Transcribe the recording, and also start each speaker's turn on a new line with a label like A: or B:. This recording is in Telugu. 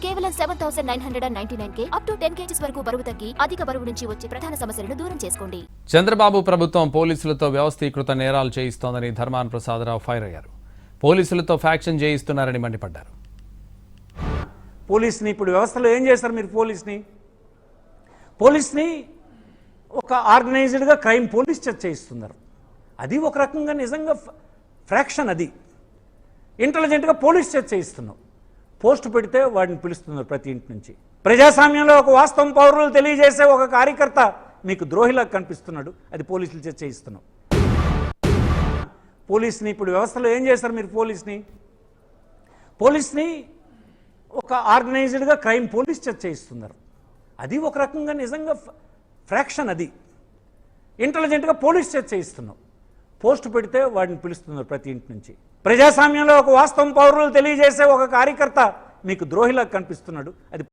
A: కేవలం 7,999 అప్ టు 10 kgs వరకు బరువు తగ్గి అధిక బరువు నుంచి వచ్చే ప్రధాన సమస్యలను దూరం చేసుకోండి.
B: చంద్రబాబు ప్రభుత్వం పోలీసులతో వ్యవస్థీకృత నేరాలు చేయిస్తోందని ధర్మాన ప్రసాదరావు ఫైర్ అయ్యారు. పోలీసులతో ఫ్యాక్షన్ చేయిస్తున్నారని మండిపడ్డారు.
C: పోలీసుని ఇప్పుడు వ్యవస్థలో ఏం చేస్తారు మీరు? పోలీస్ని ఒక ఆర్గనైజ్డ్గా క్రైమ్ పోలీస్ చేయిస్తున్నారు. అది ఒక రకంగా నిజంగా ఫ్రాక్షన్. అది ఇంటెలిజెంట్గా పోలీస్ చేయిస్తున్నాం. పోస్ట్ పెడితే వాడిని పిలుస్తున్నారు ప్రతి ఇంటి నుంచి. ప్రజాస్వామ్యంలో ఒక వాస్తవం పౌరులు తెలియజేసే ఒక కార్యకర్త మీకు ద్రోహిలా కనిపిస్తున్నాడు. అది పోలీసులు చేయిస్తున్నాం. పోలీసుని ఇప్పుడు వ్యవస్థలో ఏం చేస్తారు మీరు? పోలీస్ని ఒక ఆర్గనైజ్డ్గా క్రైమ్ పోలీస్ చేయిస్తున్నారు. అది ఒక రకంగా నిజంగా ఫ్రాక్షన్. అది ఇంటెలిజెంట్గా పోలీస్ చేయిస్తున్నాం. పోస్ట్ పెడితే వాడిని పిలుస్తున్నారు ప్రతి ఇంటి నుంచి. ప్రజాస్వామ్యంలో ఒక వాస్తవం పౌరులు తెలియజేసే ఒక కార్యకర్త మీకు ద్రోహిలా కనిపిస్తున్నాడు. అది